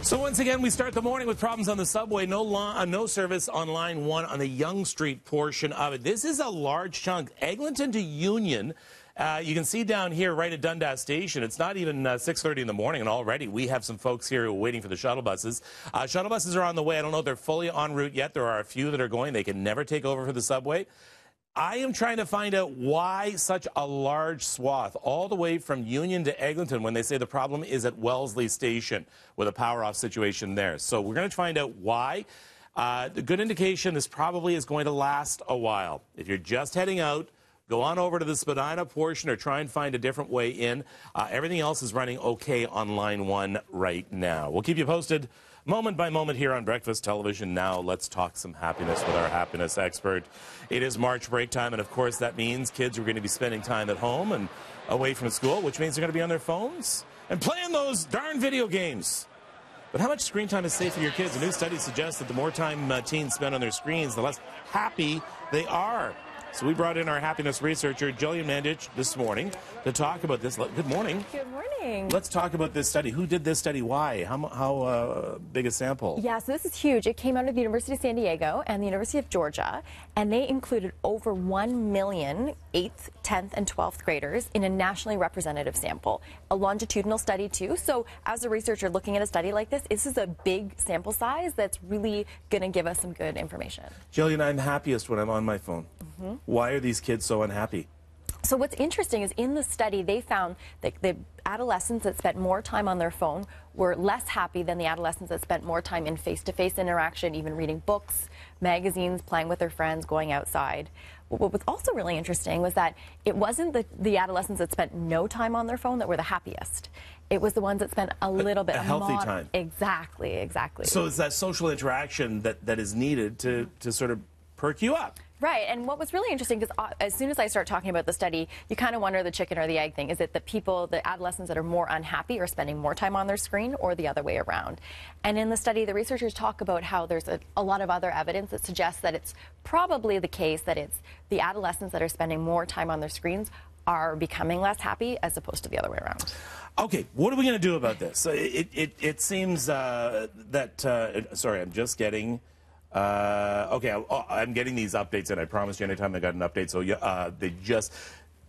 So once again, we start the morning with problems on the subway. No service on line 1 on the Yonge Street portion of it. This is a large chunk. Eglinton to Union. You can see down here right at Dundas Station, it's not even 6:30 in the morning, and already we have some folks here who are waiting for the shuttle buses. Shuttle buses are on the way. I don't know if they're fully en route yet. There are a few that are going. They can never take over for the subway. I am trying to find out why such a large swath, all the way from Union to Eglinton, when they say the problem is at Wellesley Station with a power-off situation there. So we're going to find out why. The good indication this probably is going to last a while. If you're just heading out, go on over to the Spadina portion or try and find a different way in. Everything else is running okay on line 1 right now. We'll keep you posted moment by moment here on Breakfast Television. Now let's talk some happiness with our happiness expert. It is March break time, and of course that means kids are going to be spending time at home and away from school, which means they're going to be on their phones and playing those darn video games. But how much screen time is safe for your kids? A new study suggests that the more time teens spend on their screens, the less happy they are. So we brought in our happiness researcher, Gillian Mandich, this morning to talk about this. Good morning. Good morning. Let's talk about this study. Who did this study? Why? How big a sample? Yeah, so this is huge. It came out of the University of San Diego and the University of Georgia, and they included over 1 million 8th, 10th, and 12th graders in a nationally representative sample. A longitudinal study, too. So as a researcher looking at a study like this is a big sample size that's really going to give us some good information. Gillian, I'm happiest when I'm on my phone. Why are these kids so unhappy? So what's interesting is in the study, they found that the adolescents that spent more time on their phone were less happy than the adolescents that spent more time in face-to-face interaction, even reading books, magazines, playing with their friends, going outside. What was also really interesting was that it wasn't the adolescents that spent no time on their phone that were the happiest. It was the ones that spent a little bit a healthy time. Exactly. So it's that social interaction that is needed to sort of perk you up. Right, and what was really interesting, because as soon as I start talking about the study, you kind of wonder the chicken or the egg thing. Is it the adolescents that are more unhappy are spending more time on their screen, or the other way around? And in the study, the researchers talk about how there's a lot of other evidence that suggests that it's probably the case that it's the adolescents that are spending more time on their screens are becoming less happy as opposed to the other way around. Okay, what are we going to do about this? It seems sorry, I'm just getting... okay, I'm getting these updates, and I promised you anytime I got an update. So they just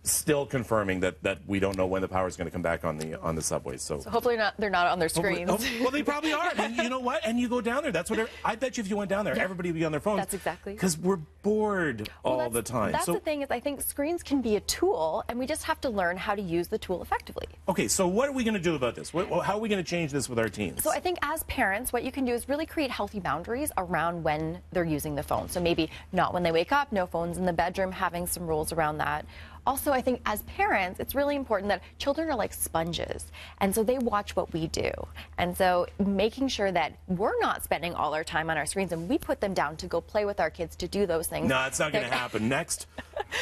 still confirming that we don't know when the power is going to come back on the subways. So hopefully they're not on their screens. Well, they probably are. And you know what? And you go down there. That's what I bet you if you went down there, everybody would be on their phones. That's exactly. Because we're bored all the time. That's the thing is I think screens can be a tool, and we just have to learn how to use the tool effectively. Okay, so what are we going to do about this? How are we going to change this with our teens? So I think as parents, what you can do is really create healthy boundaries around when they're using the phone. So maybe not when they wake up, no phones in the bedroom, having some rules around that. Also, I think as parents, it's really important that children are like sponges, and so they watch what we do. And so making sure that we're not spending all our time on our screens and we put them down to go play with our kids to do those things. No, it's not going to happen. Next.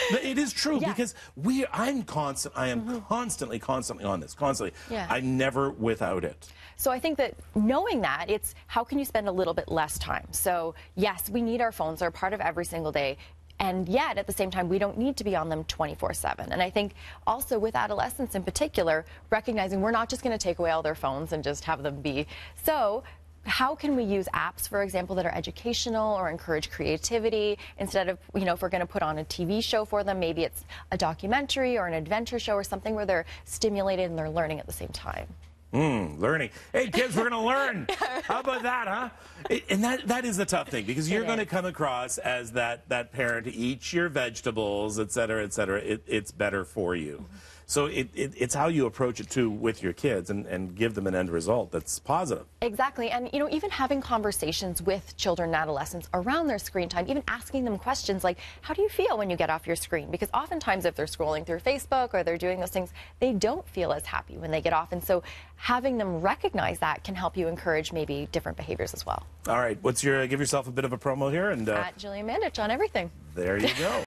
It is true, because I am constantly on this, constantly. Yeah. I'm never without it. So I think that knowing that, it's how can you spend a little bit less time? So yes, we need our phones. They're part of every single day. And yet, at the same time, we don't need to be on them 24/7. And I think also with adolescents in particular, recognizing we're not just going to take away all their phones and just have them be. So how can we use apps, for example, that are educational or encourage creativity instead of, if we're going to put on a TV show for them, maybe it's a documentary or an adventure show or something where they're stimulated and they're learning at the same time. Learning. Hey, kids, we're going to learn. How about that, huh? And that is the tough thing, because you're going to come across as that parent, eat your vegetables, et cetera, et cetera. It's better for you. So it's how you approach it, too, with your kids and give them an end result that's positive. Exactly. And, even having conversations with children and adolescents around their screen time, even asking them questions like, how do you feel when you get off your screen? Because oftentimes if they're scrolling through Facebook or they're doing those things, they don't feel as happy when they get off. And so having them recognize that can help you encourage maybe different behaviors as well. All right. Give yourself a bit of a promo here. And at Gillian Mandich on everything. There you go.